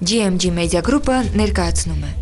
GMG Media Group'ը ներկայացնում է։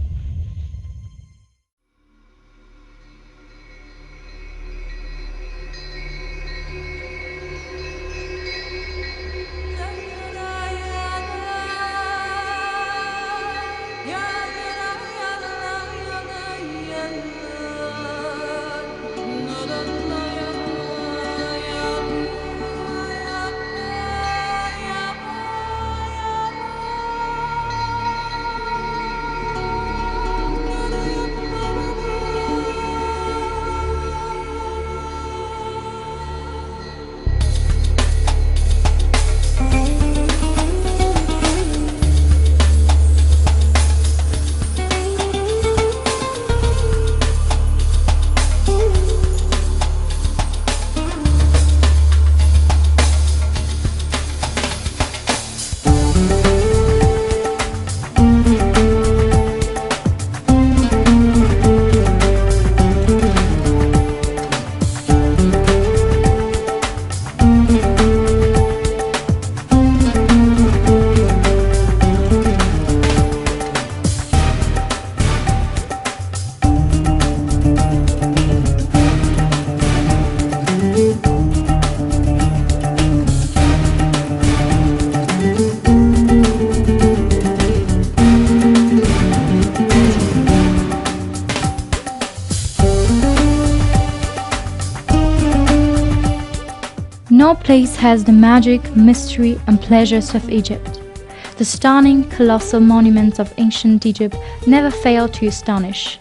No place has the magic, mystery and pleasures of Egypt. The stunning, colossal monuments of ancient Egypt never fail to astonish.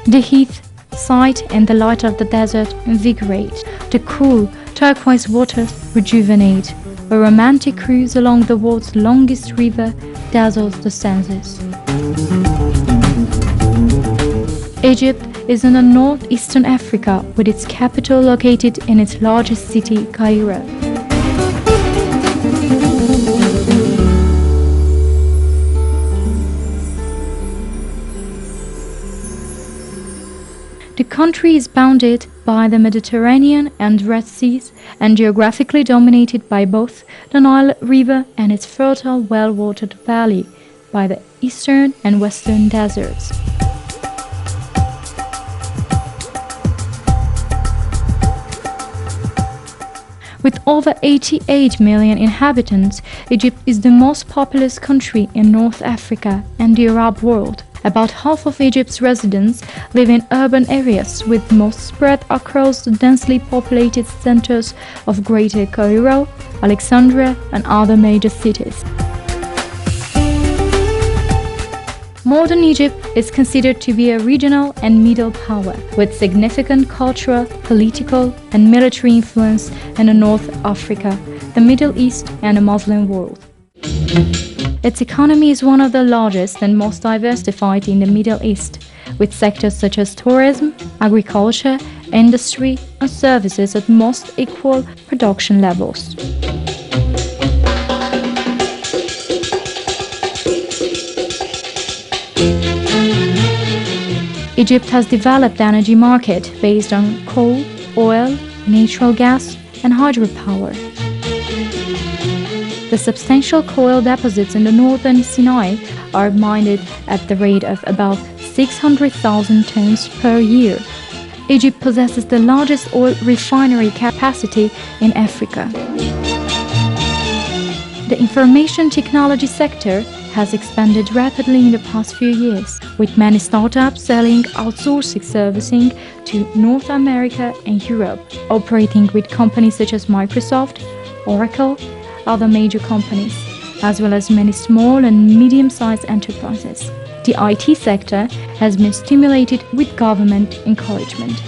The heat, sight and the light of the desert invigorate. The cool, turquoise waters rejuvenate. A romantic cruise along the world's longest river dazzles the senses. Egypt is in northeastern Africa, with its capital located in its largest city, Cairo. The country is bounded by the Mediterranean and Red Seas and geographically dominated by both the Nile River and its fertile, well-watered valley, by the eastern and western deserts. With over 88 million inhabitants, Egypt is the most populous country in North Africa and the Arab world. About half of Egypt's residents live in urban areas, with most spread across the densely populated centers of Greater Cairo, Alexandria and other major cities. Modern Egypt is considered to be a regional and middle power, with significant cultural, political and military influence in North Africa, the Middle East and the Muslim world. Its economy is one of the largest and most diversified in the Middle East, with sectors such as tourism, agriculture, industry and services at most equal production levels. Egypt has developed an energy market based on coal, oil, natural gas and hydropower. The substantial coal deposits in the northern Sinai are mined at the rate of about 600,000 tons per year. Egypt possesses the largest oil refinery capacity in Africa. The information technology sector has expanded rapidly in the past few years, with many startups selling outsourcing servicing to North America and Europe, operating with companies such as Microsoft, Oracle, other major companies, as well as many small and medium-sized enterprises. The IT sector has been stimulated with government encouragement.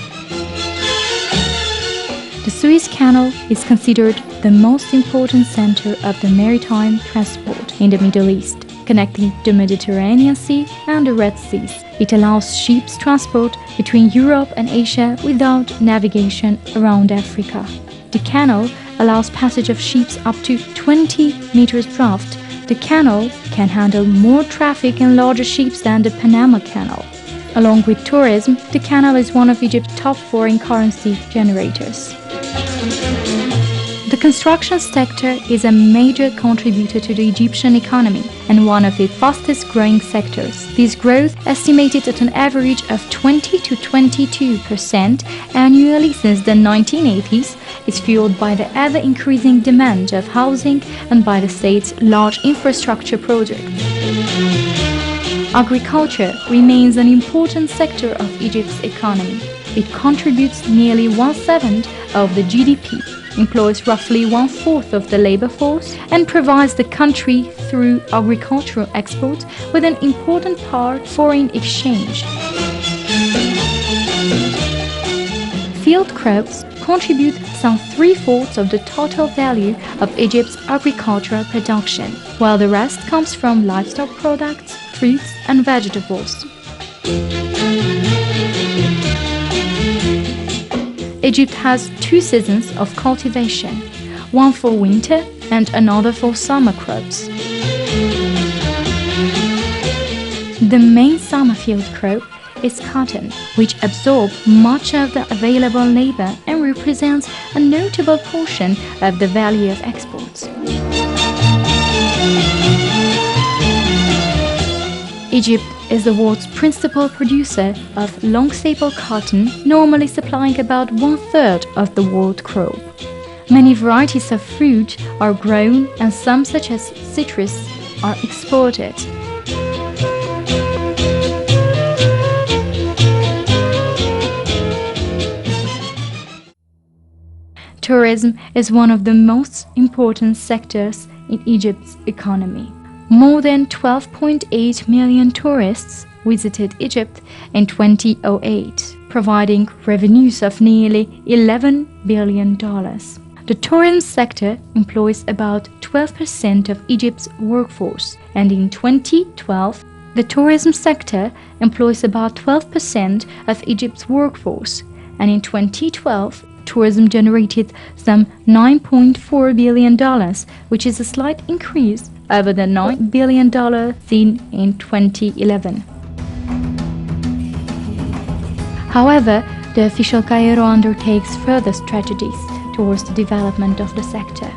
The Suez Canal is considered the most important center of the maritime transport in the Middle East, connecting the Mediterranean Sea and the Red Sea. It allows ships transport between Europe and Asia without navigation around Africa. The canal allows passage of ships up to 20 meters draft. The canal can handle more traffic and larger ships than the Panama Canal. Along with tourism, the canal is one of Egypt's top foreign currency generators. The construction sector is a major contributor to the Egyptian economy and one of its fastest growing sectors. This growth, estimated at an average of 20 to 22% annually since the 1980s, is fueled by the ever-increasing demand of housing and by the state's large infrastructure projects. Agriculture remains an important sector of Egypt's economy. It contributes nearly 1/7 of the GDP, employs roughly 1/4 of the labor force, and provides the country through agricultural exports with an important part foreign exchange. Field crops contribute some 3/4 of the total value of Egypt's agricultural production, while the rest comes from livestock products, fruits, and vegetables. Egypt has 2 seasons of cultivation, one for winter and another for summer crops. The main summer field crop is cotton, which absorbs much of the available labor and represents a notable portion of the value of exports. Egypt is the world's principal producer of long staple cotton, normally supplying about 1/3 of the world crop. Many varieties of fruit are grown and some, such as citrus, are exported. Tourism is one of the most important sectors in Egypt's economy. More than 12.8 million tourists visited Egypt in 2008, providing revenues of nearly $11 billion. The tourism sector employs about 12% of Egypt's workforce, and in 2012, the tourism sector employs about 12% of Egypt's workforce, and in 2012, tourism generated some $9.4 billion, which is a slight increase over the $9 billion seen in 2011. However, the official Cairo undertakes further strategies towards the development of the sector.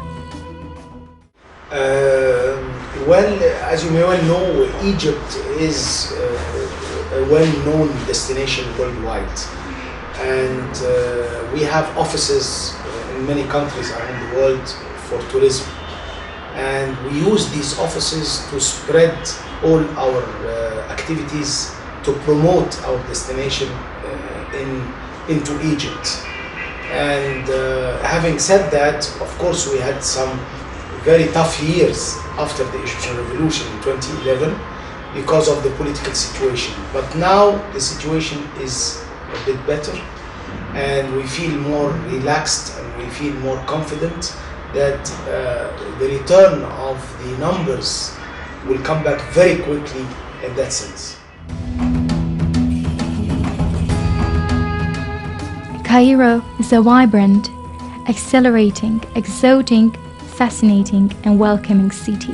Well, as you may well know, Egypt is a well-known destination worldwide, and we have offices in many countries around the world for tourism, and we use these offices to spread all our activities to promote our destination into Egypt. And having said that, of course, we had some very tough years after the Egyptian Revolution in 2011 because of the political situation. But now the situation is a bit better, and we feel more relaxed and we feel more confident that the return of the numbers will come back very quickly in that sense. Cairo is a vibrant, accelerating, exciting, fascinating and welcoming city.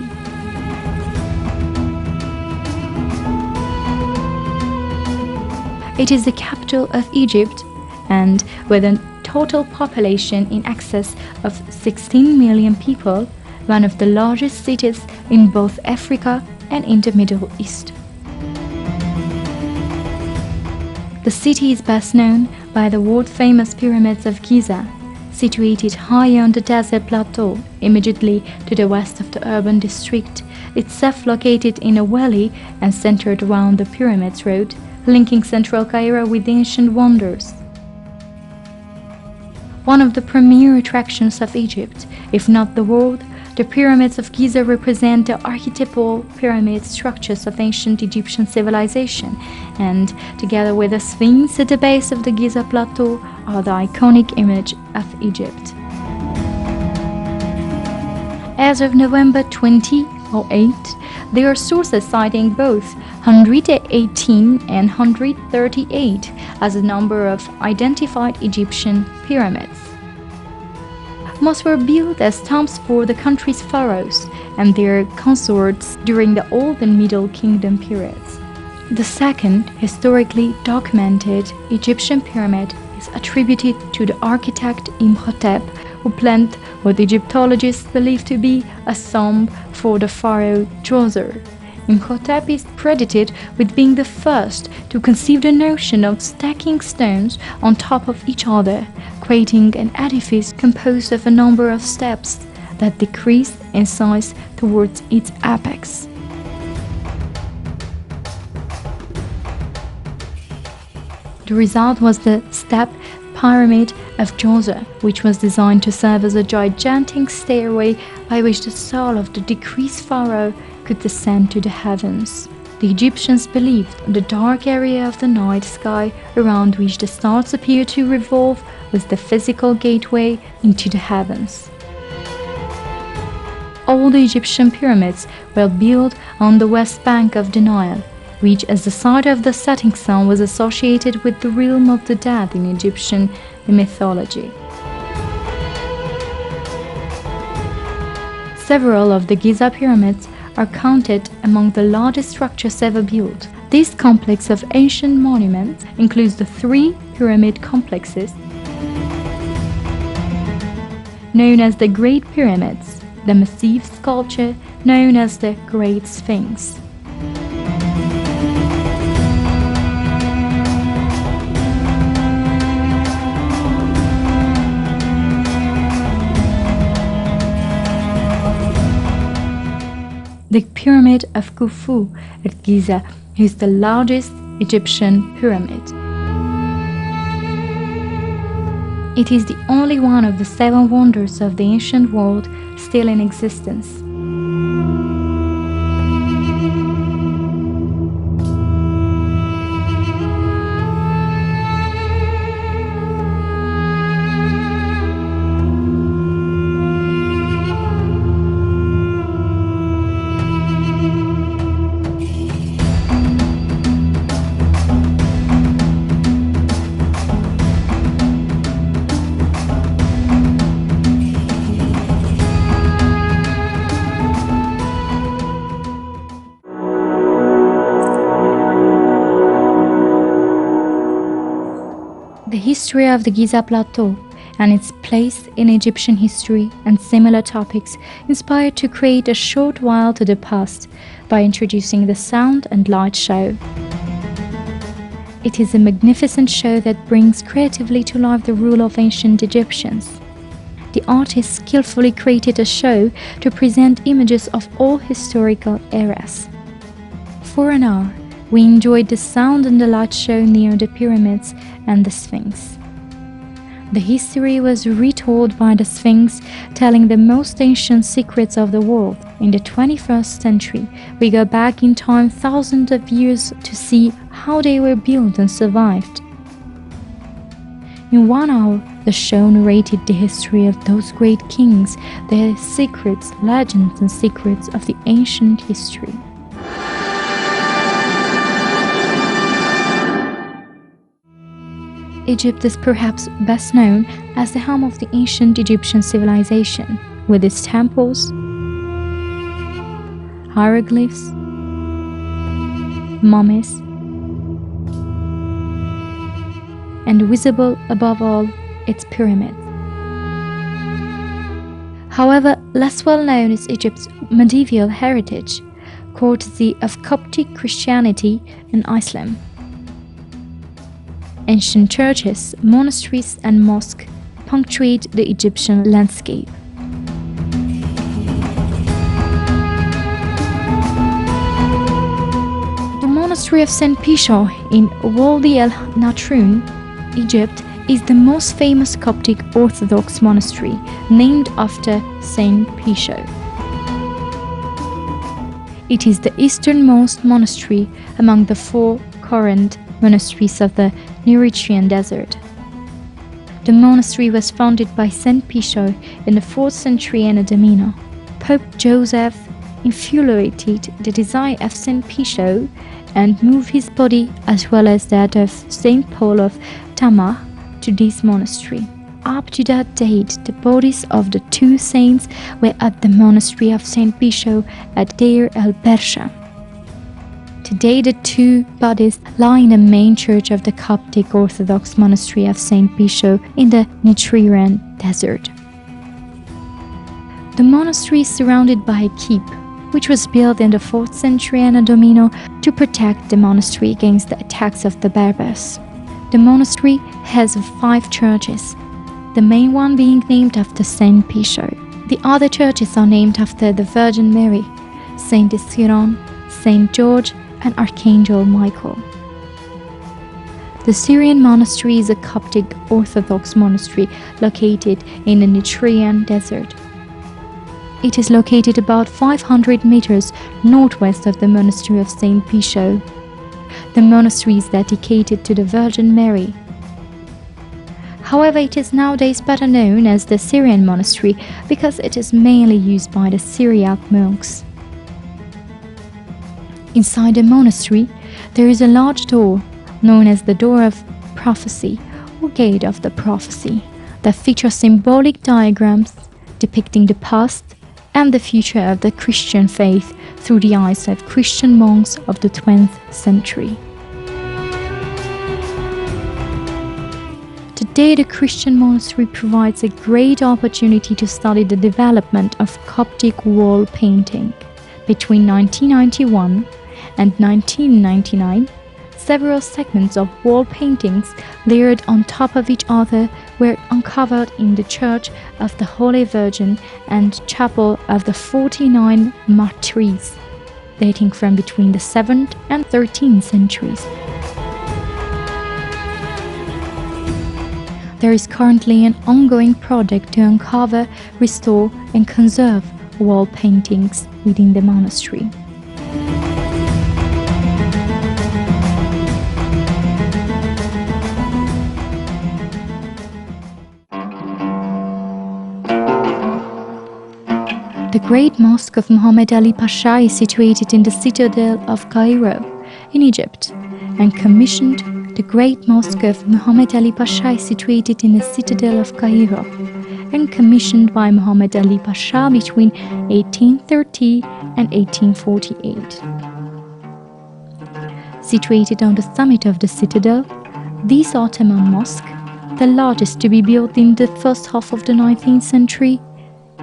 It is the capital of Egypt, and with a total population in excess of 16 million people, one of the largest cities in both Africa and in the Middle East. The city is best known by the world-famous pyramids of Giza, situated high on the desert plateau immediately to the west of the urban district, itself located in a valley and centered around the Pyramids Road, linking central Cairo with the ancient wonders. One of the premier attractions of Egypt, if not the world, The pyramids of Giza represent the archetypal pyramid structures of ancient Egyptian civilization, and together with the Sphinx at the base of the Giza Plateau are the iconic image of Egypt. As of November 2008, there are sources citing both 118 and 138 as the number of identified Egyptian pyramids. Most were built as tombs for the country's pharaohs and their consorts during the Old and Middle Kingdom periods. The second, historically documented Egyptian pyramid is attributed to the architect Imhotep, who planned what Egyptologists believe to be a tomb for the pharaoh Djoser. Imhotep is credited with being the first to conceive the notion of stacking stones on top of each other, creating an edifice composed of a number of steps that decreased in size towards its apex. The result was the step pyramid of Djoser, which was designed to serve as a gigantic stairway by which the soul of the deceased pharaoh could descend to the heavens. The Egyptians believed the dark area of the night sky around which the stars appear to revolve was the physical gateway into the heavens. All the Egyptian pyramids were built on the west bank of the Nile, which as the site of the setting sun was associated with the realm of the dead in Egyptian mythology. Several of the Giza pyramids are counted among the largest structures ever built. This complex of ancient monuments includes the three pyramid complexes known as the Great Pyramids, the massive sculpture known as the Great Sphinx. The Pyramid of Khufu at Giza is the largest Egyptian pyramid. It is the only one of the 7 wonders of the ancient world still in existence. The history of the Giza Plateau and its place in Egyptian history and similar topics inspired to create a short while to the past by introducing the sound and light show. It is a magnificent show that brings creatively to life the rule of ancient Egyptians. The artists skillfully created a show to present images of all historical eras. For an hour, we enjoyed the sound and the light show near the pyramids and the Sphinx. The history was retold by the Sphinx, telling the most ancient secrets of the world. In the 21st century, we go back in time thousands of years to see how they were built and survived. In 1 hour, the show narrated the history of those great kings, their secrets, legends, and secrets of the ancient history. Egypt is perhaps best known as the home of the ancient Egyptian civilization, with its temples, hieroglyphs, mummies, and visible above all, its pyramids. However, less well known is Egypt's medieval heritage, courtesy of Coptic Christianity and Islam. Ancient churches, monasteries, and mosques punctuate the Egyptian landscape. The monastery of St. Pisho in Wadi el-Natrun, Egypt, is the most famous Coptic Orthodox monastery, named after St. Pisho. It is the easternmost monastery among the four current monasteries of the Eritrean desert. The monastery was founded by Saint Piso in the 4th century AD. Pope Joseph infuriated the desire of Saint Piso and moved his body as well as that of Saint Paul of Tamar to this monastery. Up to that date, the bodies of the two saints were at the monastery of Saint Piso at Deir el-Bersha. Today, the two bodies lie in the main church of the Coptic Orthodox monastery of Saint Piso in the Eritrean desert. The monastery is surrounded by a keep, which was built in the 4th century AD to protect the monastery against the attacks of the Berbers. The monastery has 5 churches, the main one being named after Saint Piso. The other churches are named after the Virgin Mary, Saint Ciron, Saint George, and Archangel Michael. The Syrian monastery is a Coptic Orthodox monastery located in the Eritrean desert. It is located about 500 meters northwest of the monastery of Saint Piso. The monastery is dedicated to the Virgin Mary. However, it is nowadays better known as the Syrian monastery because it is mainly used by the Syriac monks. Inside the monastery, there is a large door known as the Door of Prophecy or Gate of the Prophecy that features symbolic diagrams depicting the past and the future of the Christian faith through the eyes of Christian monks of the 20th century. Today, the Christian monastery provides a great opportunity to study the development of Coptic wall painting. Between 1991 and 1999, several segments of wall paintings layered on top of each other were uncovered in the Church of the Holy Virgin and Chapel of the 49 Martyrs, dating from between the 7th and 13th centuries. There is currently an ongoing project to uncover, restore, and conserve wall paintings within the monastery. The Great Mosque of Muhammad Ali Pasha is situated in the citadel of Cairo, in Egypt, and commissioned. The Great Mosque of Muhammad Ali Pasha is situated in the citadel of Cairo, and commissioned by Muhammad Ali Pasha between 1830 and 1848. Situated on the summit of the citadel, this Ottoman mosque, the largest to be built in the first half of the 19th century,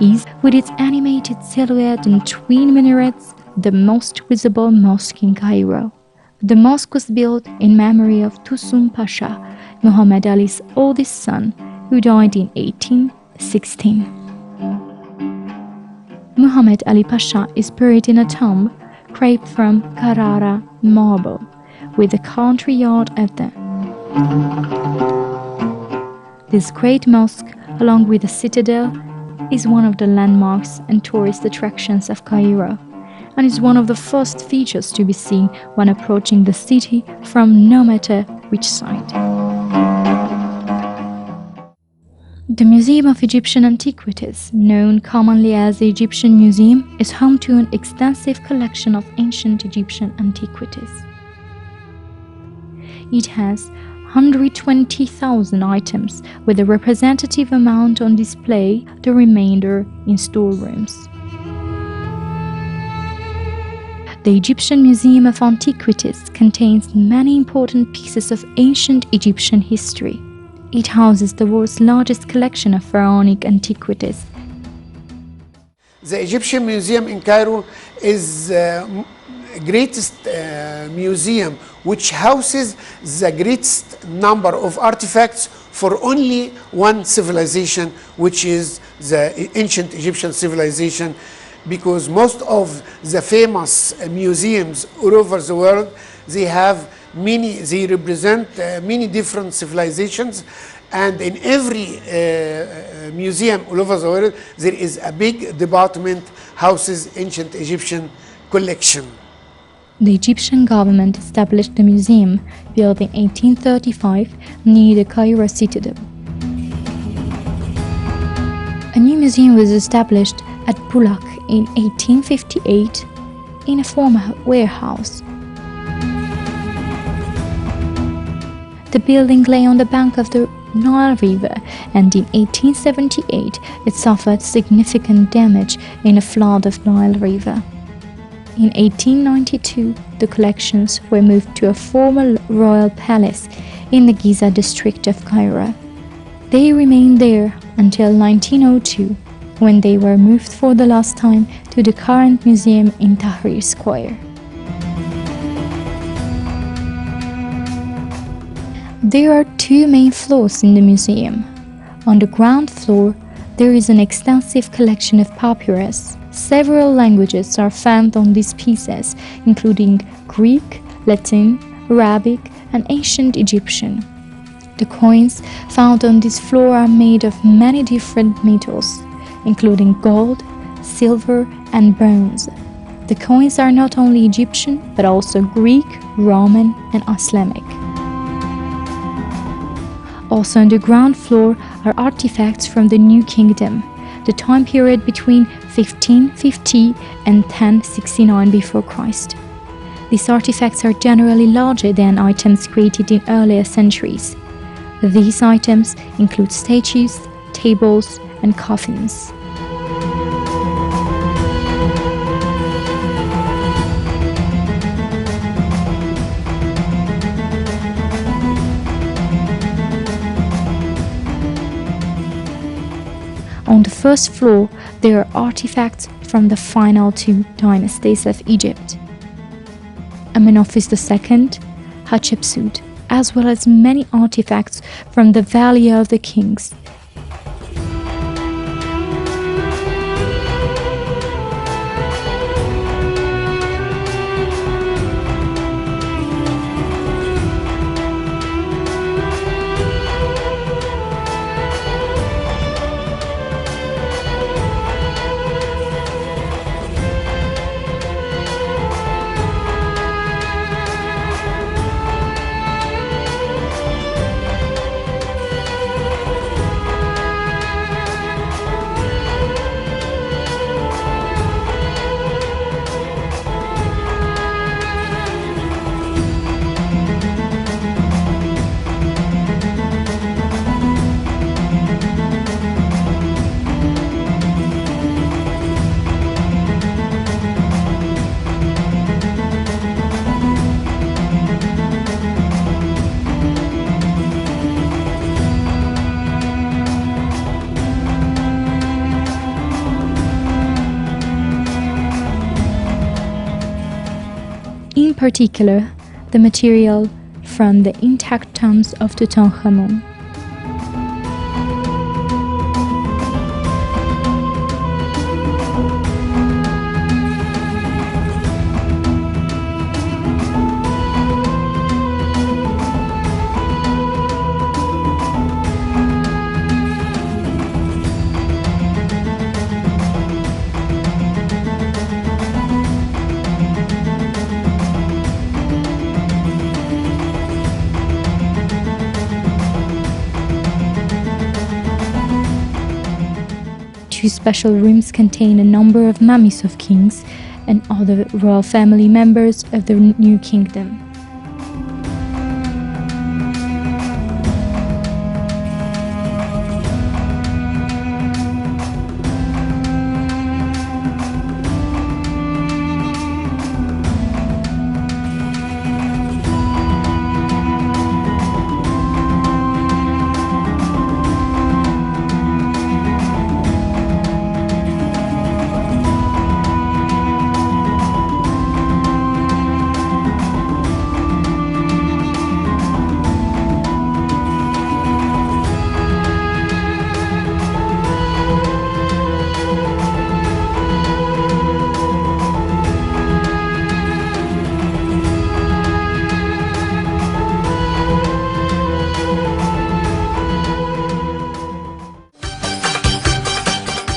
is, with its animated silhouette and twin minarets, the most visible mosque in Cairo. The mosque was built in memory of Tusum Pasha, Muhammad Ali's oldest son, who died in 1816. Muhammad Ali Pasha is buried in a tomb carved from Carrara marble, with a country yard at the. This great mosque, along with the citadel, is one of the landmarks and tourist attractions of Cairo, and is one of the first features to be seen when approaching the city from no matter which side. The Museum of Egyptian Antiquities, known commonly as the Egyptian Museum, is home to an extensive collection of ancient Egyptian antiquities. It has 120,000 items, with a representative amount on display, the remainder in storerooms. The Egyptian Museum of Antiquities contains many important pieces of ancient Egyptian history. It houses the world's largest collection of pharaonic antiquities. The Egyptian Museum in Cairo is the greatest museum which houses the greatest number of artifacts for only one civilization, which is the ancient Egyptian civilization, because most of the famous museums all over the world, they represent many different civilizations, and in every museum all over the world there is a big department houses ancient Egyptian collection. The Egyptian government established the museum, built in 1835 near the Cairo citadel. A new museum was established at Bulak in 1858 in a former warehouse. The building lay on the bank of the Nile River, and in 1878 it suffered significant damage in a flood of Nile River. In 1892, the collections were moved to a former royal palace in the Giza district of Cairo. They remained there until 1902, when they were moved for the last time to the current museum in Tahrir Square. There are two main floors in the museum. On the ground floor, there is an extensive collection of papyrus. Several languages are found on these pieces, including Greek, Latin, Arabic, and ancient Egyptian. The coins found on this floor are made of many different metals, including gold, silver, and bronze. The coins are not only Egyptian, but also Greek, Roman, and Islamic. Also on the ground floor are artifacts from the New Kingdom, the time period between 1550 and 1069 before Christ. These artifacts are generally larger than items created in earlier centuries. These items include statues, tables, and coffins. On the first floor, there are artifacts from the final two dynasties of Egypt, Amenophes II, Hatshepsut, as well as many artifacts from the Valley of the Kings. In particular, the material from the intact tombs of Tutankhamun. Two special rooms contain a number of mummies of kings and other royal family members of the New Kingdom.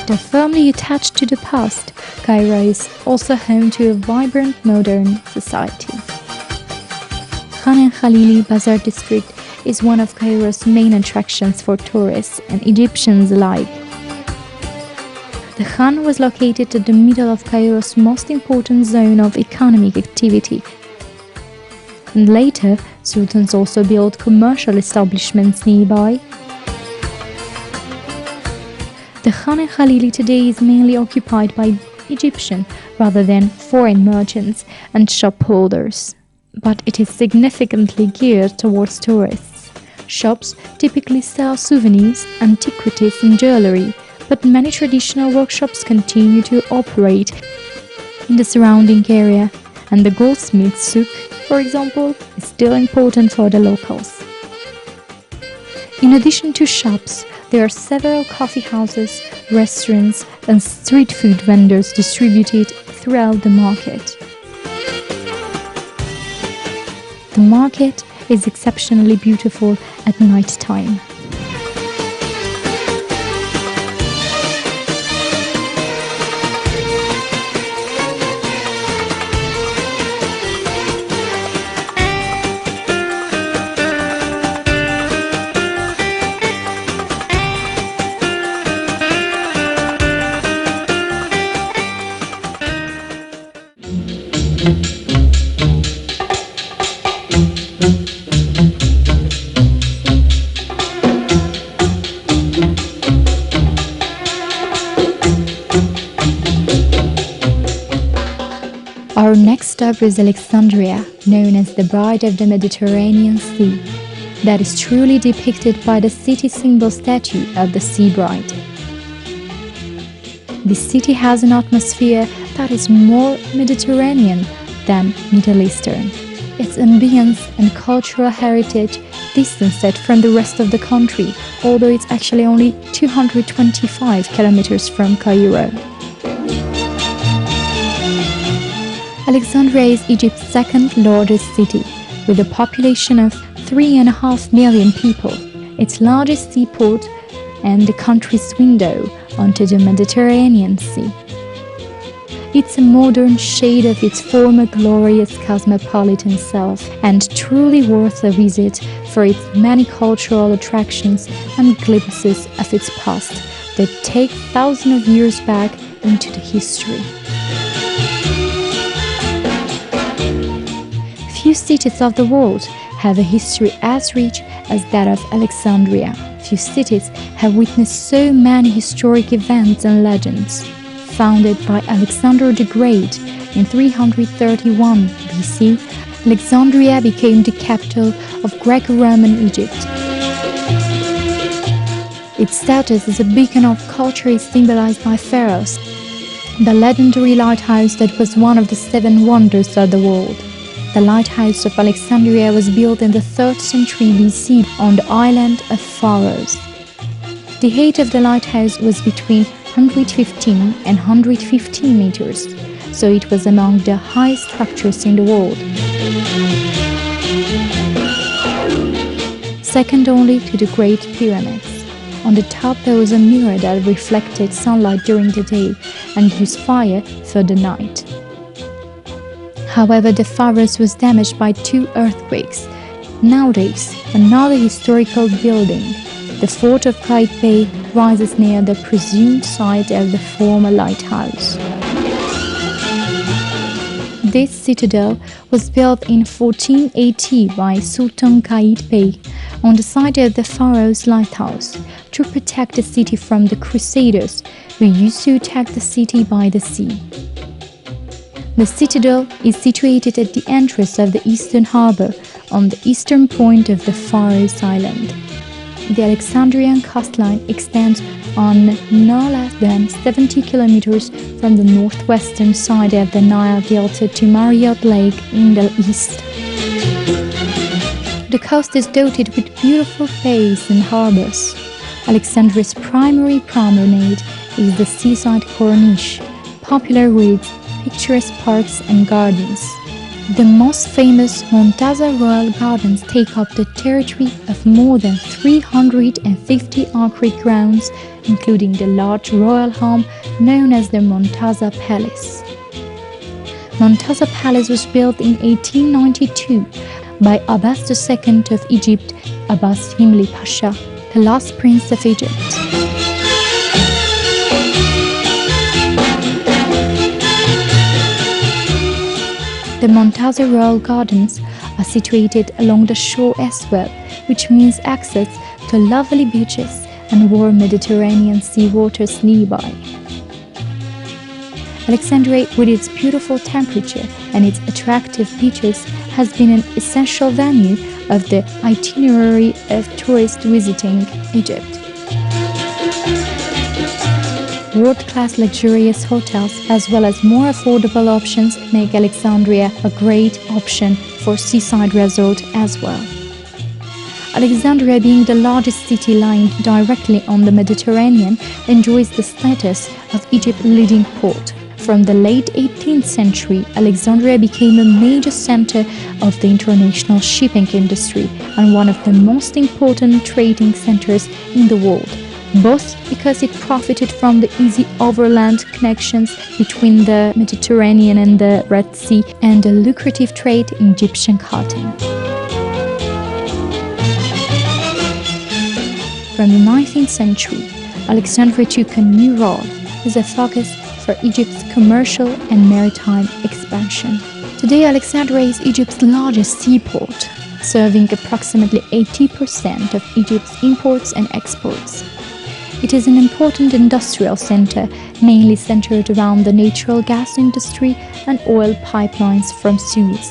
Though firmly attached to the past, Cairo is also home to a vibrant modern society. Khan el-Khalili Bazaar district is one of Cairo's main attractions for tourists and Egyptians alike. The Khan was located at the middle of Cairo's most important zone of economic activity. And later, sultans also built commercial establishments nearby. The Khan el-Khalili today is mainly occupied by Egyptian rather than foreign merchants and shop holders, but it is significantly geared towards tourists. Shops typically sell souvenirs, antiquities and jewelry, but many traditional workshops continue to operate in the surrounding area, and the goldsmith souk, for example, is still important for the locals. In addition to shops, there are several coffee houses, restaurants, and street food vendors distributed throughout the market. The market is exceptionally beautiful at night time. Our next stop is Alexandria, known as the Bride of the Mediterranean Sea, that is truly depicted by the city symbol statue of the Sea Bride. This city has an atmosphere that is more Mediterranean than Middle Eastern. Its ambience and cultural heritage distance it from the rest of the country, although it's actually only 225 kilometers from Cairo. Alexandria is Egypt's second largest city, with a population of 3.5 million people, its largest seaport, and the country's window onto the Mediterranean Sea. It's a modern shade of its former glorious cosmopolitan self, and truly worth a visit for its many cultural attractions and glimpses of its past that take thousands of years back into the history. Few cities of the world have a history as rich as that of Alexandria. Few cities have witnessed so many historic events and legends. Founded by Alexander the Great in 331 BC, Alexandria became the capital of Greco-Roman Egypt. Its status as a beacon of culture is symbolized by pharaohs, the legendary lighthouse that was one of the 7 wonders of the world. The lighthouse of Alexandria was built in the 3rd century BC on the island of Pharos. The height of the lighthouse was between 115 and 115 meters, so it was among the highest structures in the world. Second only to the Great Pyramids. On the top there was a mirror that reflected sunlight during the day and used fire for the night. However, the Pharos was damaged by 2 earthquakes. Nowadays, another historical building, the Fort of Qaitbay, rises near the presumed site of the former lighthouse. This citadel was built in 1480 by Sultan Qaitbay on the site of the Pharos lighthouse to protect the city from the Crusaders who used to attack the city by the sea. The citadel is situated at the entrance of the eastern harbor on the eastern point of the Pharos island. The Alexandrian coastline extends on no less than 70 kilometers from the northwestern side of the Nile Delta to Marriott Lake in the east. The coast is dotted with beautiful bays and harbors. Alexandria's primary promenade is the seaside corniche, popular with picturesque parks and gardens. The most famous Montaza Royal Gardens take up the territory of more than 350 acre grounds including the large royal home known as the Montaza Palace. Montaza Palace was built in 1892 by Abbas II of Egypt, Abbas Himli Pasha, the last prince of Egypt. The Montaza Royal Gardens are situated along the shore as well, which means access to lovely beaches and warm Mediterranean sea waters nearby. Alexandria, with its beautiful temperature and its attractive beaches, has been an essential venue of the itinerary of tourists visiting Egypt. World-class luxurious hotels as well as more affordable options make Alexandria a great option for seaside resort as well. Alexandria, being the largest city lying directly on the Mediterranean, enjoys the status of Egypt's leading port. From the late 18th century, Alexandria became a major center of the international shipping industry and one of the most important trading centers in the world, both because it profited from the easy overland connections between the Mediterranean and the Red Sea and the lucrative trade in Egyptian cotton. From the 19th century, Alexandria took a new role as a focus for Egypt's commercial and maritime expansion. Today, Alexandria is Egypt's largest seaport, serving approximately 80% of Egypt's imports and exports. It is an important industrial center, mainly centered around the natural gas industry and oil pipelines from Suez.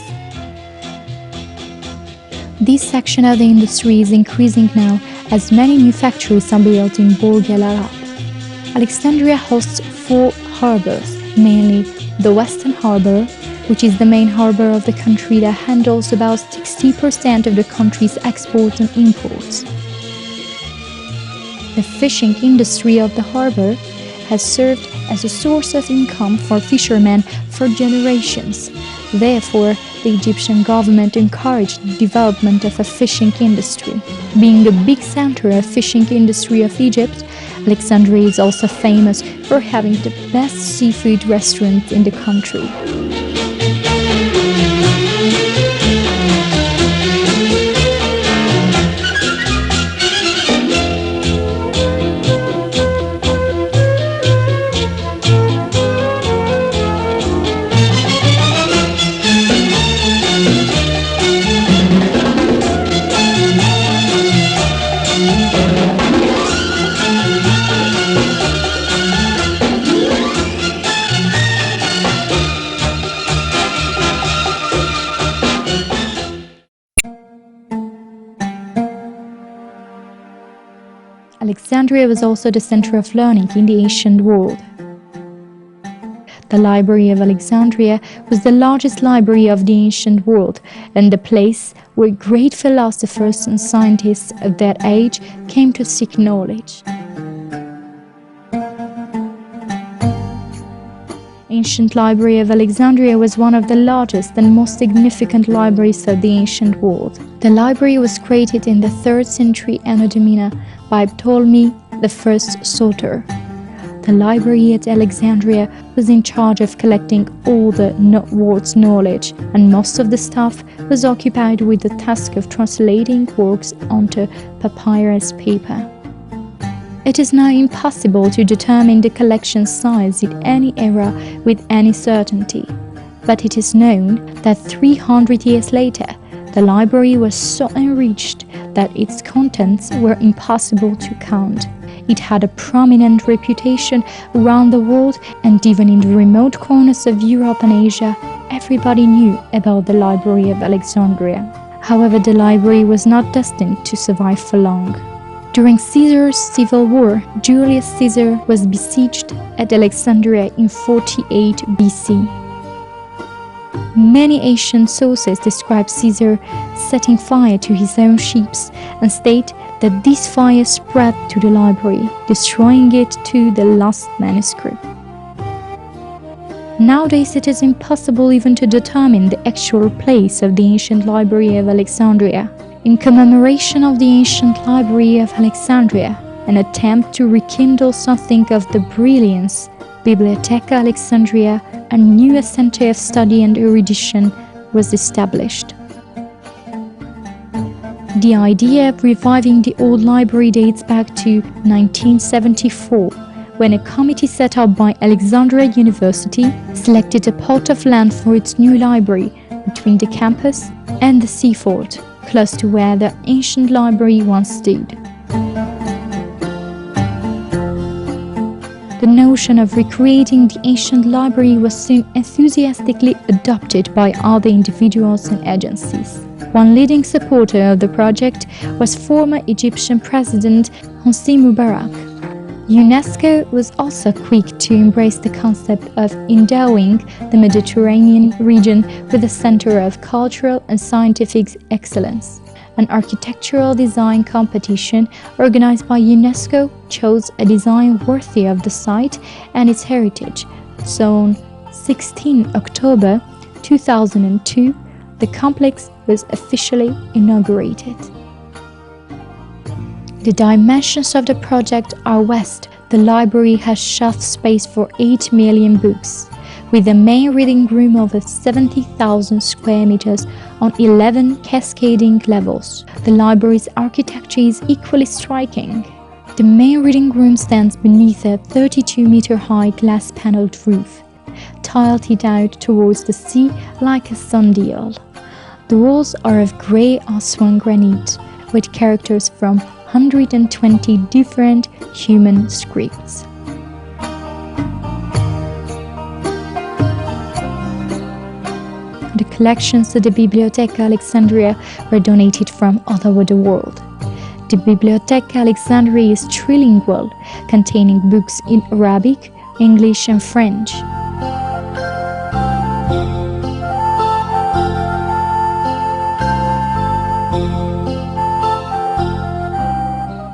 This section of the industry is increasing now as many new factories are built in Burj Al Arab. Alexandria hosts 4 harbors, mainly the Western Harbor, which is the main harbor of the country that handles about 60% of the country's exports and imports. The fishing industry of the harbor has served as a source of income for fishermen for generations. Therefore, the Egyptian government encouraged the development of a fishing industry. Being a big center of fishing industry of Egypt, Alexandria is also famous for having the best seafood restaurants in the country. Alexandria was also the center of learning in the ancient world. The Library of Alexandria was the largest library of the ancient world and the place where great philosophers and scientists of that age came to seek knowledge. Ancient Library of Alexandria was one of the largest and most significant libraries of the ancient world. The library was created in the 3rd century Anno Domini by Ptolemy I Soter. The library at Alexandria was in charge of collecting all the world's knowledge, and most of the staff was occupied with the task of translating works onto papyrus paper. It is now impossible to determine the collection size in any era with any certainty, but it is known that 300 years later, the library was so enriched that its contents were impossible to count. It had a prominent reputation around the world, and even in the remote corners of Europe and Asia, everybody knew about the Library of Alexandria. However, the library was not destined to survive for long. During Caesar's civil war, Julius Caesar was besieged at Alexandria in 48 BC. Many ancient sources describe Caesar setting fire to his own ships and state that this fire spread to the library, destroying it to the last manuscript. Nowadays, it is impossible even to determine the actual place of the ancient Library of Alexandria. In commemoration of the ancient Library of Alexandria, an attempt to rekindle something of the brilliance, Bibliotheca Alexandria, a new center of study and erudition, was established. The idea of reviving the old library dates back to 1974, when a committee set up by Alexandria University selected a plot of land for its new library between the campus and the seaford, close to where the ancient library once stood. The notion of recreating the ancient library was soon enthusiastically adopted by other individuals and agencies. One leading supporter of the project was former Egyptian President Hosni Mubarak. UNESCO was also quick to embrace the concept of endowing the Mediterranean region with a center of cultural and scientific excellence. An architectural design competition organized by UNESCO chose a design worthy of the site and its heritage. So on 16 October 2002, the complex was officially inaugurated. The dimensions of the project are vast. The library has shelf space for 8 million books, with a main reading room of 70,000 square meters on 11 cascading levels. The library's architecture is equally striking. The main reading room stands beneath a 32-meter-high glass-paneled roof, tilted out towards the sea like a sundial. The walls are of grey Aswan granite, with characters from 120 different human scripts. The collections to the Bibliotheca Alexandria were donated from all over the world. The Bibliotheca Alexandria is trilingual, containing books in Arabic, English and French.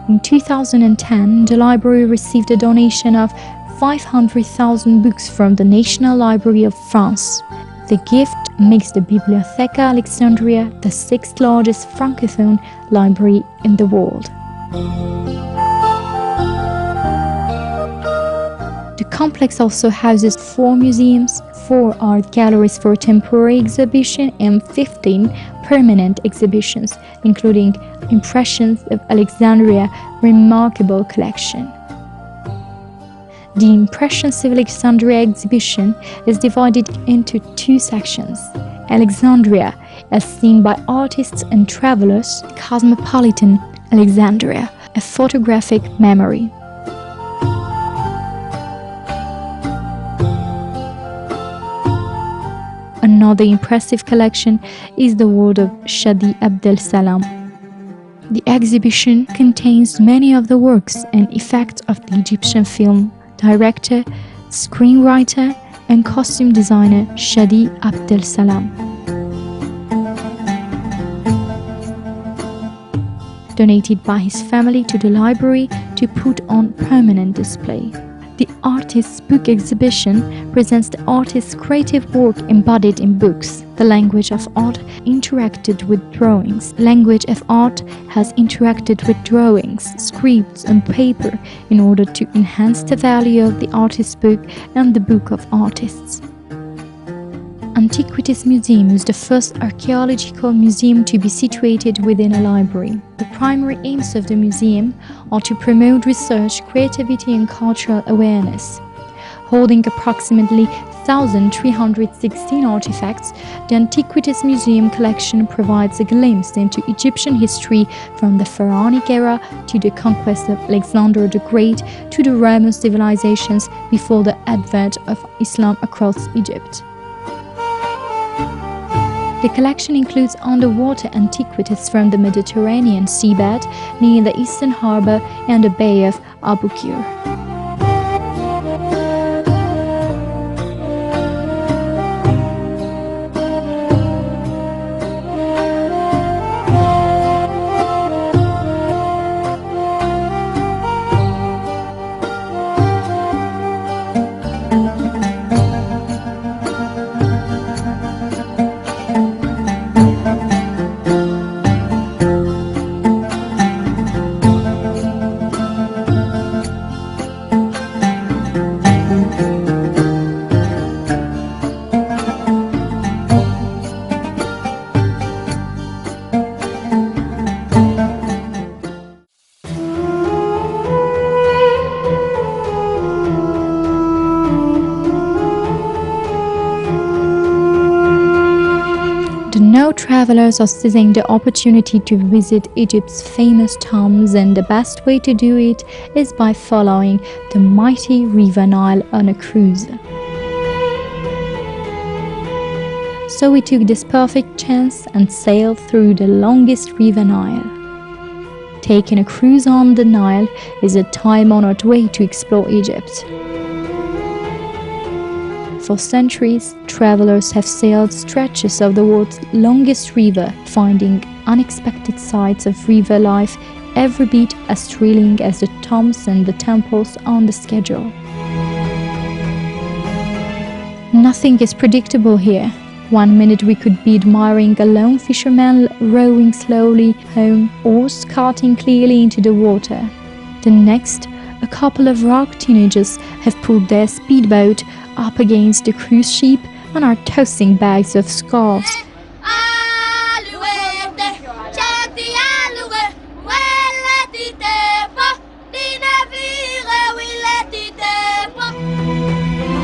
In 2010, the library received a donation of 500,000 books from the National Library of France. The gift makes the Bibliotheca Alexandria the sixth largest francophone library in the world. The complex also houses 4 museums, 4 art galleries for temporary exhibition, and 15 permanent exhibitions, including Impressions of Alexandria remarkable collection. The Impressions of Alexandria exhibition is divided into 2 sections: Alexandria, as seen by artists and travelers; Cosmopolitan Alexandria, a photographic memory. Another impressive collection is the world of Shadi Abdel Salam. The exhibition contains many of the works and effects of the Egyptian film director, screenwriter, and costume designer Shadi Abdel Salam. Donated by his family to the library to put on permanent display. The Artist's Book Exhibition presents the artist's creative work embodied in books. The language of art interacted with drawings. Language of art has interacted with drawings, scripts, and paper in order to enhance the value of the artist's book and the book of artists. Antiquities Museum is the first archaeological museum to be situated within a library. The primary aims of the museum are to promote research, creativity, and cultural awareness. Holding approximately 1,316 artifacts, the Antiquities Museum collection provides a glimpse into Egyptian history from the Pharaonic era to the conquest of Alexander the Great to the Roman civilizations before the advent of Islam across Egypt. The collection includes underwater antiquities from the Mediterranean seabed near the eastern harbor and the Bay of Abu Qir. travelers are seizing the opportunity to visit Egypt's famous tombs, and the best way to do it is by following the mighty River Nile on a cruise. So we took this perfect chance and sailed through the longest River Nile. Taking a cruise on the Nile is a time-honored way to explore Egypt. For centuries, travelers have sailed stretches of the world's longest river, finding unexpected sights of river life, every bit as thrilling as the tombs and the temples on the schedule. Nothing is predictable here. One minute we could be admiring a lone fisherman rowing slowly home or skating clearly into the water. The next, a couple of rock teenagers have pulled their speedboat up against the cruise ship and are tossing bags of scarves.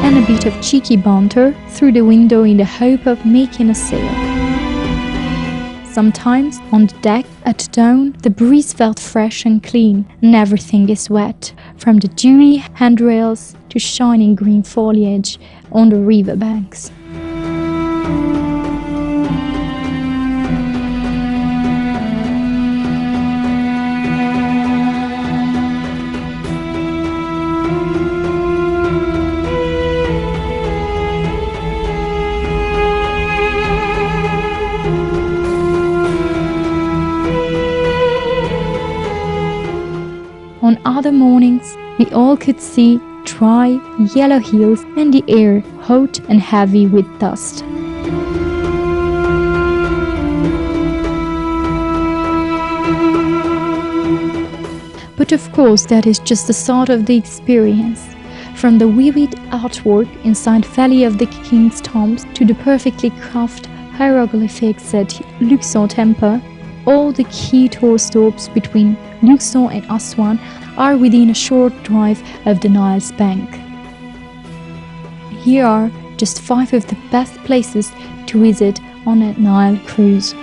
And a bit of cheeky banter through the window in the hope of making a sale. Sometimes, on the deck at dawn, the breeze felt fresh and clean, and everything is wet, from the dewy handrails to shining green foliage on the riverbanks. On other mornings, we all could see dry, yellow hills and the air hot and heavy with dust. But of course, that is just the start of the experience. From the vivid artwork inside Valley of the King's Tombs to the perfectly crafted hieroglyphics at Luxor Temple, all the key tour stops between Luxor and Aswan are within a short drive of the Nile's bank. Here are just 5 of the best places to visit on a Nile cruise.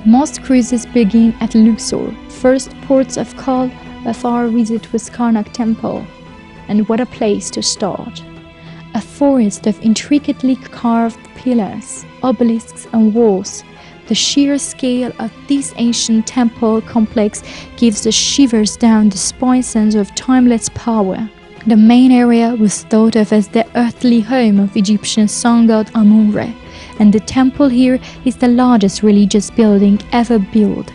Most cruises begin at Luxor. First ports of call of our visit was Karnak Temple. And what a place to start! A forest of intricately carved pillars, obelisks and walls. The sheer scale of this ancient temple complex gives the shivers down the spine sense of timeless power. The main area was thought of as the earthly home of Egyptian sun god Amun-Re, and the temple here is the largest religious building ever built.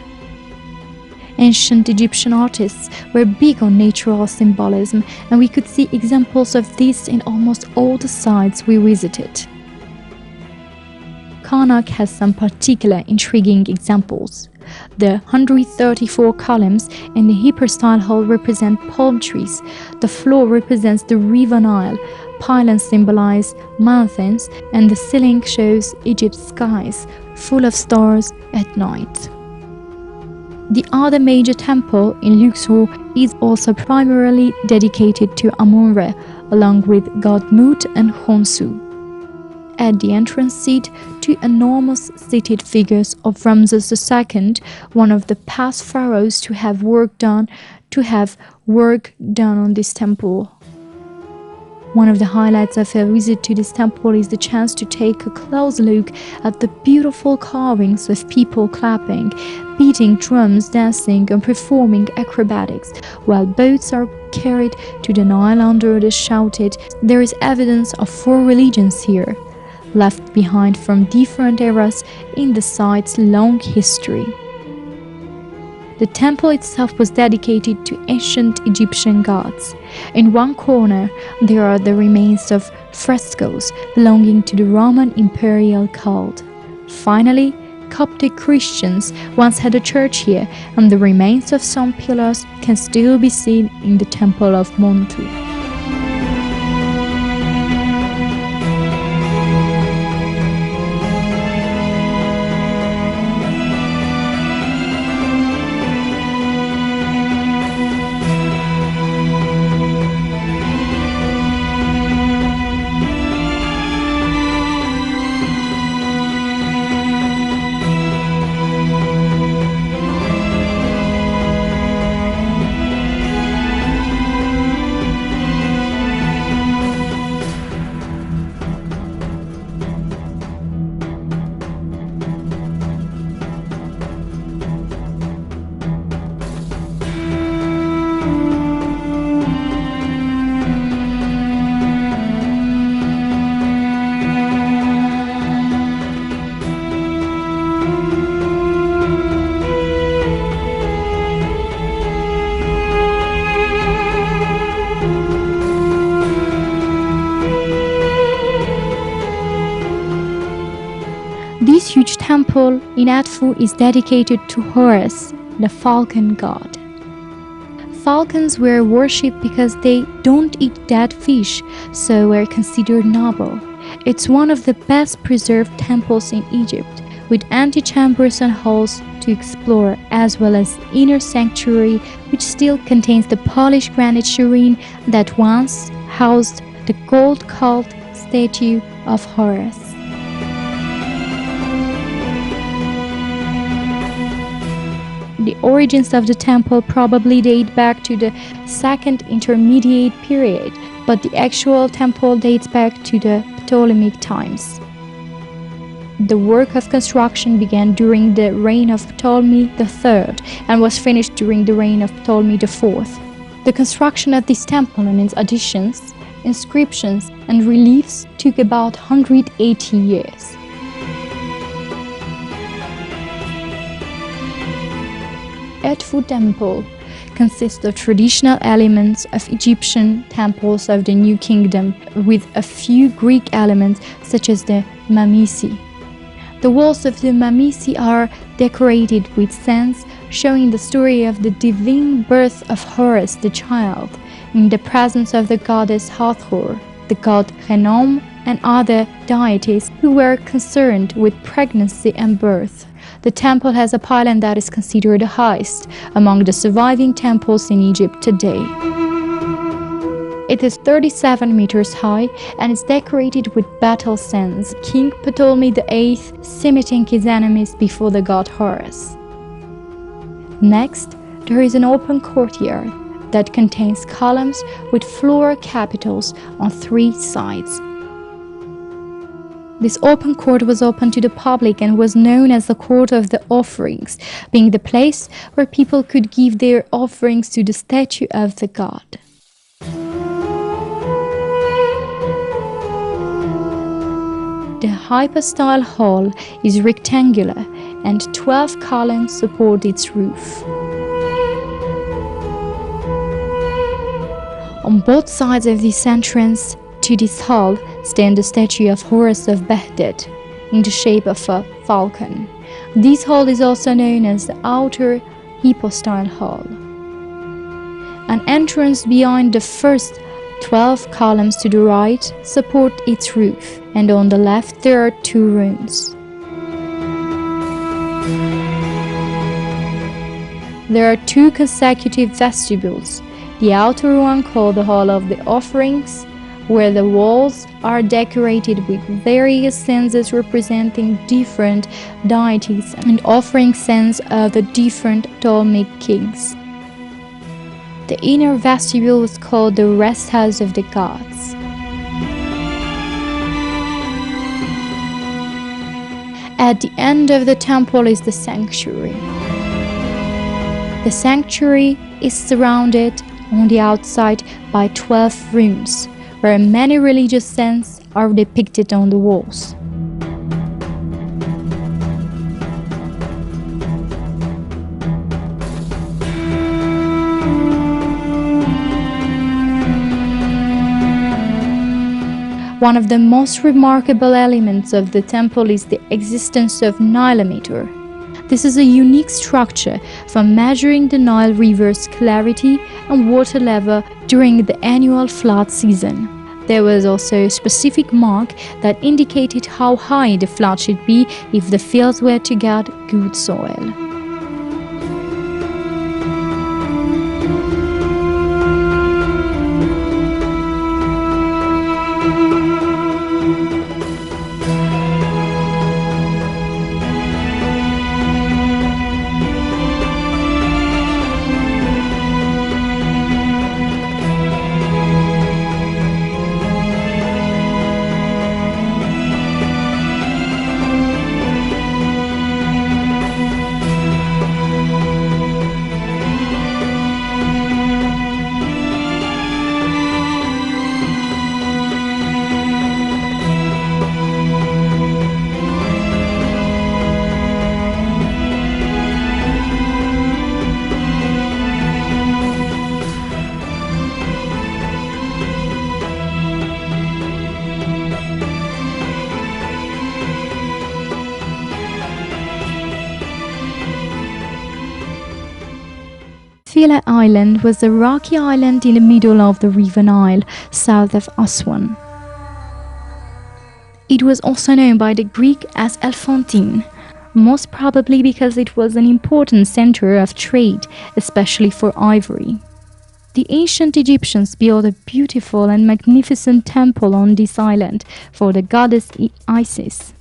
Ancient Egyptian artists were big on natural symbolism, and we could see examples of this in almost all the sites we visited. Karnak has some particular intriguing examples. The 134 columns in the hypostyle hall represent palm trees, the floor represents the River Nile, pylons symbolize mountains, and the ceiling shows Egypt's skies, full of stars at night. The other major temple in Luxor is also primarily dedicated to Amun-Re, along with god Mut and Khonsu. At the entrance seat, 2 enormous seated figures of Ramses II, one of the past pharaohs to have work done on this temple. One of the highlights of a visit to this temple is the chance to take a close look at the beautiful carvings of people clapping, beating drums, dancing and performing acrobatics, while boats are carried to the Nile under the shouted. There is evidence of 4 religions here, left behind from different eras in the site's long history. The temple itself was dedicated to ancient Egyptian gods. In one corner, there are the remains of frescoes belonging to the Roman imperial cult. Finally, Coptic Christians once had a church here, and the remains of some pillars can still be seen in the Temple of Montu. temple in Edfu is dedicated to Horus, the falcon god. Falcons were worshipped because they don't eat dead fish, so were considered noble. It's one of the best preserved temples in Egypt, with antechambers and halls to explore, as well as the inner sanctuary, which still contains the polished granite shrine that once housed the gold-called statue of Horus. The origins of the temple probably date back to the Second Intermediate period, but the actual temple dates back to the Ptolemaic times. The work of construction began during the reign of Ptolemy III and was finished during the reign of Ptolemy IV. The construction of this temple and its additions, inscriptions, and reliefs took about 180 years. Edfu Temple consists of traditional elements of Egyptian temples of the New Kingdom with a few Greek elements such as the mamisi. The walls of the mamisi are decorated with scenes showing the story of the divine birth of Horus the child in the presence of the goddess Hathor, the god Renom, and other deities who were concerned with pregnancy and birth. The temple has a pylon that is considered the highest among the surviving temples in Egypt today. It is 37 meters high and is decorated with battle scenes, King Ptolemy VIII submitting his enemies before the god Horus. Next, there is an open courtyard that contains columns with floral capitals on 3 sides. This open court was open to the public and was known as the Court of the Offerings, being the place where people could give their offerings to the statue of the god. The hypostyle hall is rectangular and 12 columns support its roof. On both sides of this entrance to this hall stand the statue of Horus of Baghdad in the shape of a falcon. This hall is also known as the outer hypostyle hall. An entrance behind the first 12 columns to the right support its roof, and on the left there are 2 rooms. There are 2 consecutive vestibules, the outer one called the Hall of the Offerings, where the walls are decorated with various scenes representing different deities and offering scenes of the different Ptolemaic kings. The inner vestibule was called the Rest House of the Gods. At the end of the temple is the sanctuary. The sanctuary is surrounded on the outside by 12 rooms, where many religious scenes are depicted on the walls. One of the most remarkable elements of the temple is the existence of Nilometer. This is a unique structure for measuring the Nile River's clarity and water level during the annual flood season. There was also a specific mark that indicated how high the flood should be if the fields were to get good soil. Philae Island was a rocky island in the middle of the River Nile, south of Aswan. It was also known by the Greek as Elephantine, most probably because it was an important center of trade, especially for ivory. The ancient Egyptians built a beautiful and magnificent temple on this island for the goddess Isis.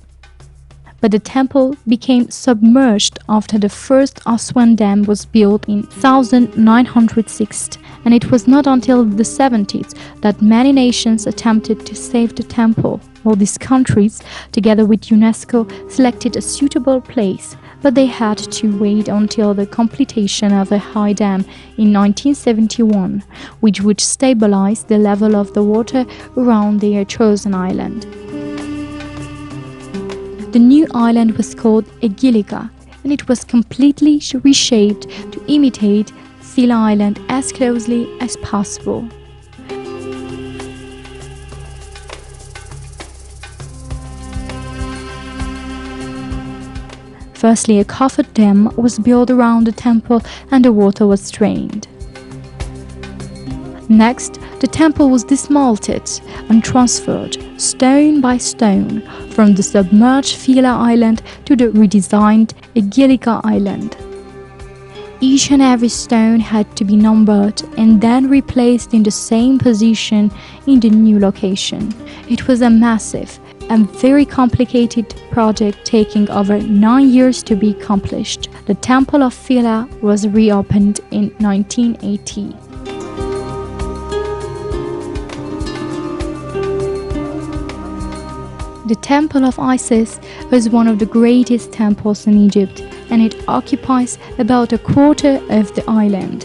But the temple became submerged after the first Aswan Dam was built in 1906, and it was not until the 70s that many nations attempted to save the temple. All these countries, together with UNESCO, selected a suitable place, but they had to wait until the completion of a high dam in 1971, which would stabilize the level of the water around their chosen island. The new island was called Egilica, and it was completely reshaped to imitate Philae Island as closely as possible. Firstly, a covered dam was built around the temple and the water was drained. Next, the temple was dismantled and transferred, stone by stone, from the submerged Philae Island to the redesigned Egilica Island. Each and every stone had to be numbered and then replaced in the same position in the new location. It was a massive and very complicated project taking over 9 years to be accomplished. The Temple of Philae was reopened in 1980. The Temple of Isis is one of the greatest temples in Egypt, and it occupies about a quarter of the island.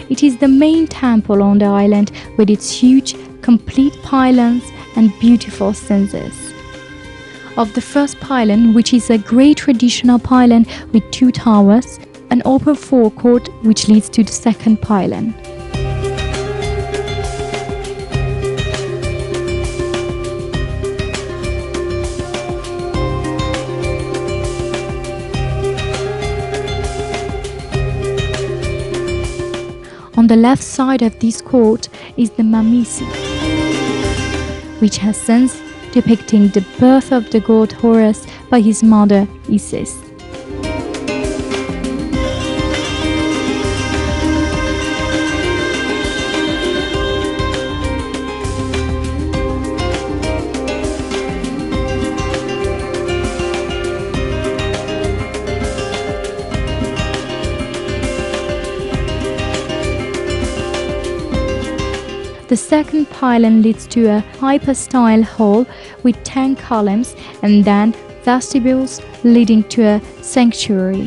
It is the main temple on the island with its huge, complete pylons and beautiful censers. Of the first pylon, which is a great traditional pylon with 2 towers, an open forecourt which leads to the second pylon. On the left side of this court is the Mamisi, which has scenes depicting the birth of the god Horus by his mother Isis. The second pylon leads to a hypostyle hall with 10 columns and then vestibules leading to a sanctuary.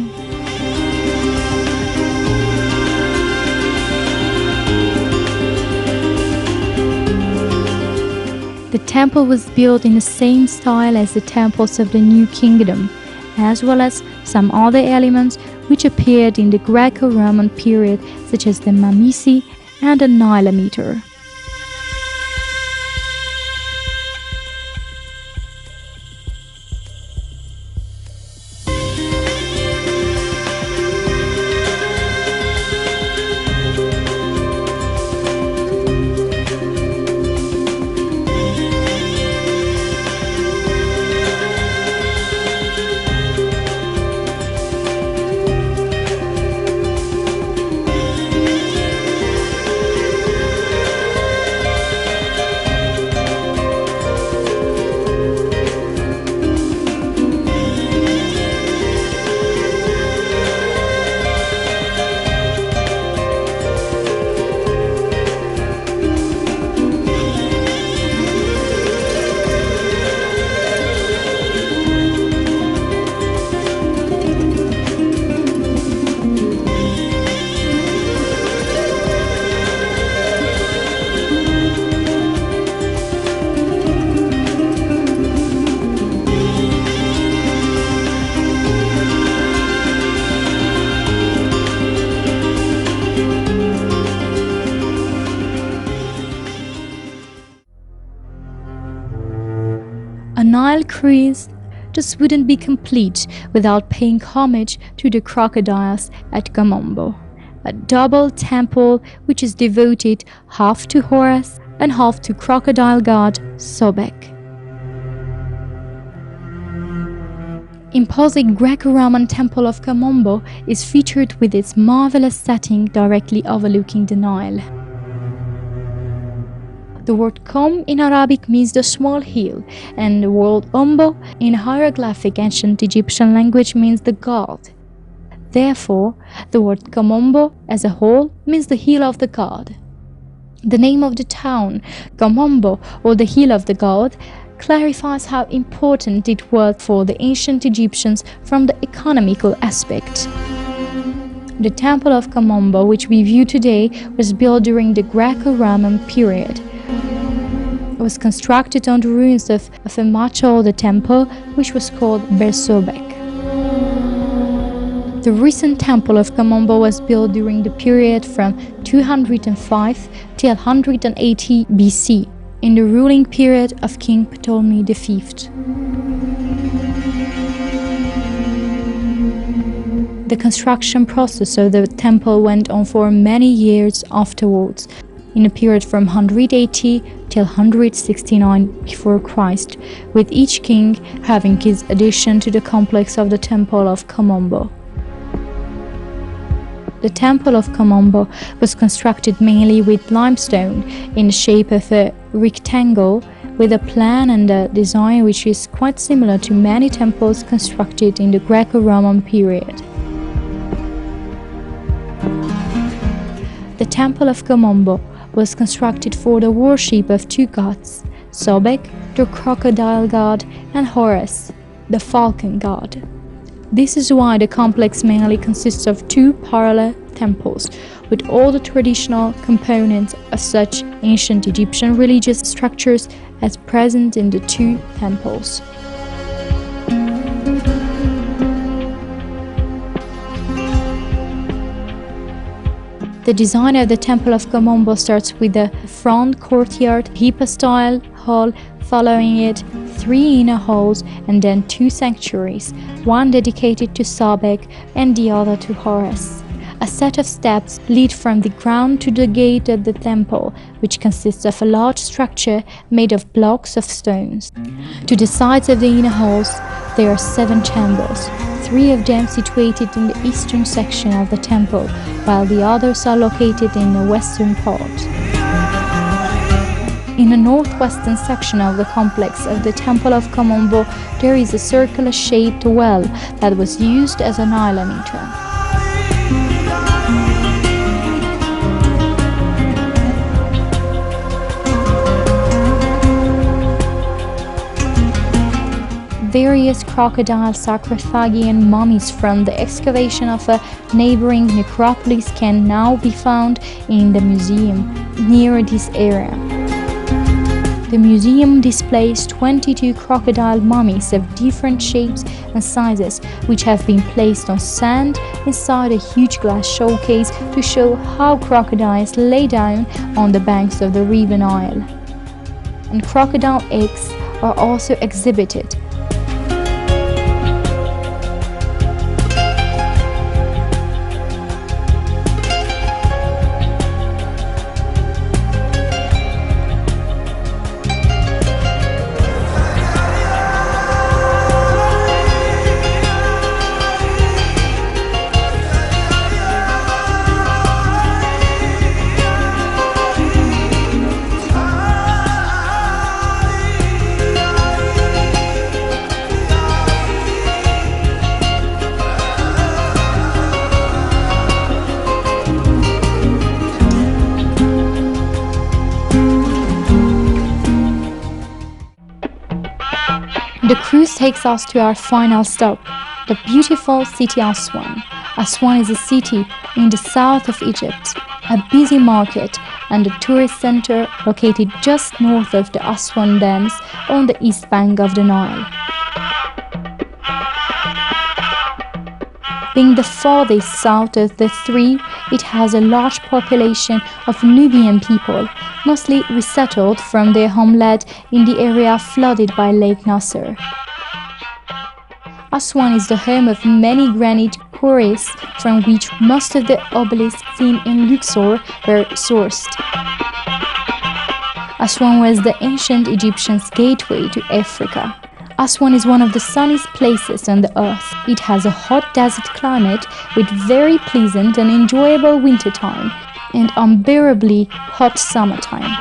The temple was built in the same style as the temples of the New Kingdom, as well as some other elements which appeared in the Greco-Roman period, such as the Mamisi and the Nilometer. A Nile cruise just wouldn't be complete without paying homage to the crocodiles at Kamombo, a double temple which is devoted half to Horus and half to crocodile god Sobek. Imposing Greco-Roman temple of Kamombo is featured with its marvelous setting directly overlooking the Nile. The word Kom in Arabic means the small hill, and the word Ombo in hieroglyphic ancient Egyptian language means the god. Therefore, the word Kamombo as a whole means the hill of the god. The name of the town, Kamombo, or the hill of the god, clarifies how important it was for the ancient Egyptians from the economical aspect. The Temple of Kamombo, which we view today, was built during the Greco-Roman period. It was constructed on the ruins of a much older temple, which was called Bersobek. The recent Temple of Kamombo was built during the period from 205 till 180 BC, in the ruling period of King Ptolemy V. The construction process of the temple went on for many years afterwards, in a period from 180 till 169 before Christ, with each king having his addition to the complex of the Temple of Kamombo. The Temple of Kamombo was constructed mainly with limestone in the shape of a rectangle, with a plan and a design which is quite similar to many temples constructed in the Greco-Roman period. The Temple of Kamombo was constructed for the worship of two gods, Sobek, the crocodile god, and Horus, the falcon god. This is why the complex mainly consists of two parallel temples, with all the traditional components of such ancient Egyptian religious structures as present in the two temples. The design of the Temple of Kamombo starts with a front courtyard, hypostyle hall, following it 3 inner halls, and then 2 sanctuaries, one dedicated to Sobek and the other to Horus. A set of steps lead from the ground to the gate of the temple, which consists of a large structure made of blocks of stones. To the sides of the inner halls, there are 7 chambers, 3 of them situated in the eastern section of the temple, while the others are located in the western part. In the northwestern section of the complex of the Temple of Kamombo, there is a circular-shaped well that was used as an ilometer. Various crocodile sarcophagi and mummies from the excavation of a neighboring necropolis can now be found in the museum near this area. The museum displays 22 crocodile mummies of different shapes and sizes, which have been placed on sand inside a huge glass showcase to show how crocodiles lay down on the banks of the river Nile. And crocodile eggs are also exhibited. The cruise takes us to our final stop, the beautiful city Aswan. Aswan is a city in the south of Egypt, a busy market and a tourist center located just north of the Aswan Dams on the east bank of the Nile. Being the farthest south of the three, it has a large population of Nubian people, mostly resettled from their homeland in the area flooded by Lake Nasser. Aswan is the home of many granite quarries from which most of the obelisks seen in Luxor were sourced. Aswan was the ancient Egyptians' gateway to Africa. Aswan is one of the sunniest places on the earth. It has a hot desert climate with very pleasant and enjoyable wintertime and unbearably hot summertime.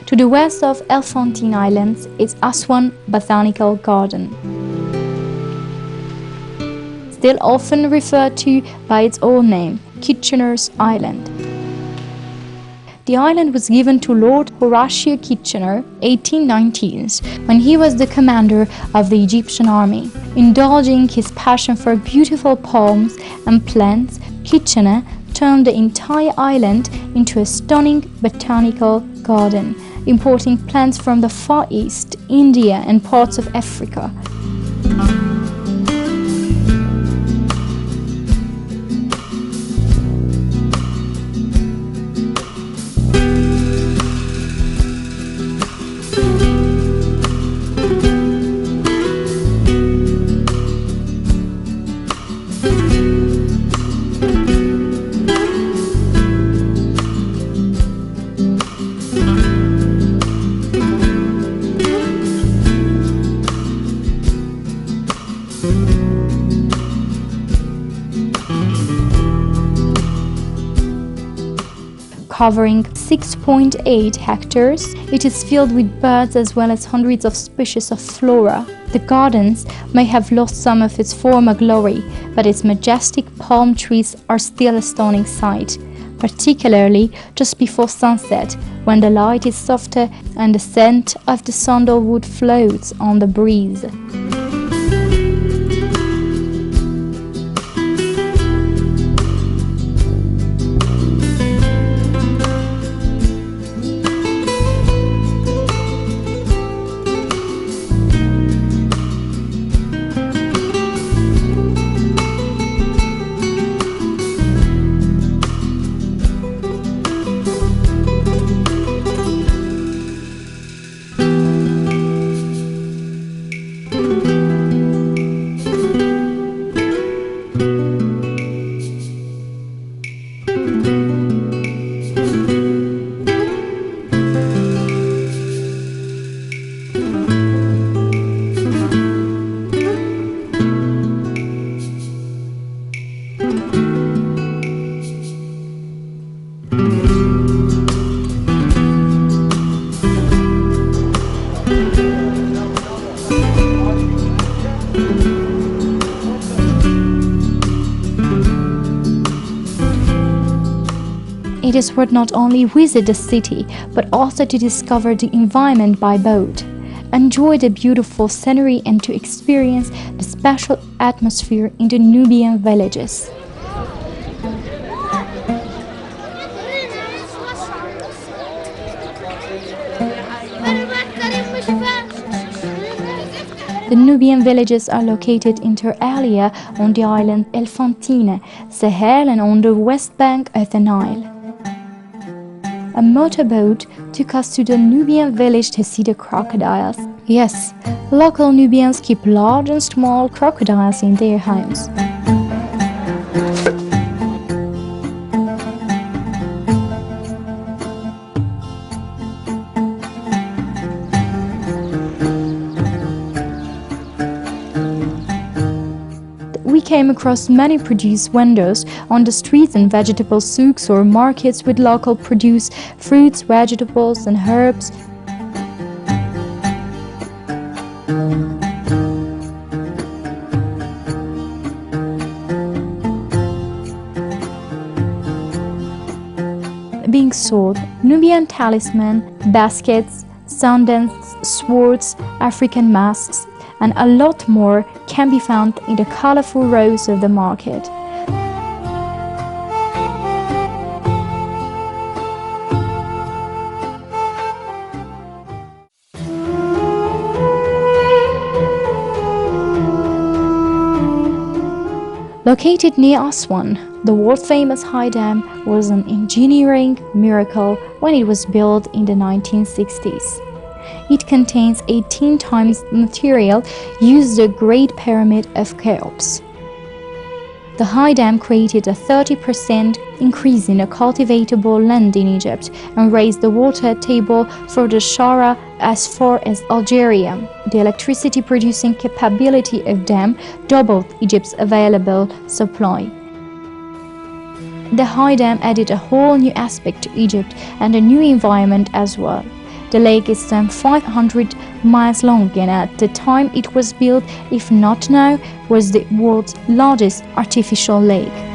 To the west of Elephantine Islands is Aswan Botanical Garden, still often referred to by its old name, Kitchener's Island. The island was given to Lord Horatio Kitchener, 1819s, when he was the commander of the Egyptian army. Indulging his passion for beautiful palms and plants, Kitchener turned the entire island into a stunning botanical garden, importing plants from the Far East, India, and parts of Africa. Covering 6.8 hectares, it is filled with birds as well as hundreds of species of flora. The gardens may have lost some of its former glory, but its majestic palm trees are still a stunning sight, particularly just before sunset, when the light is softer and the scent of the sandalwood floats on the breeze. It is worth not only visit the city, but also to discover the environment by boat, enjoy the beautiful scenery and to experience the special atmosphere in the Nubian villages. The Nubian villages are located inter alia on the island Elephantine, Sahel, and on the west bank of the Nile. A motorboat took us to the Nubian village to see the crocodiles. Yes, local Nubians keep large and small crocodiles in their homes. We came across many produce vendors on the streets and vegetable souks or markets with local produce, fruits, vegetables, and herbs. king's sword, Nubian talisman, baskets, sundance swords, African masks, and a lot more can be found in the colorful rows of the market. Located near Aswan, the world-famous High Dam was an engineering miracle when it was built in the 1960s. It contains 18 times the material used the Great Pyramid of Cheops. The High Dam created a 30% increase in the cultivatable land in Egypt and raised the water table for the Sahara as far as Algeria. The electricity producing capability of dam doubled Egypt's available supply. The High Dam added a whole new aspect to Egypt and a new environment as well. The lake is some 500 miles long and at the time it was built, if not now, was the world's largest artificial lake.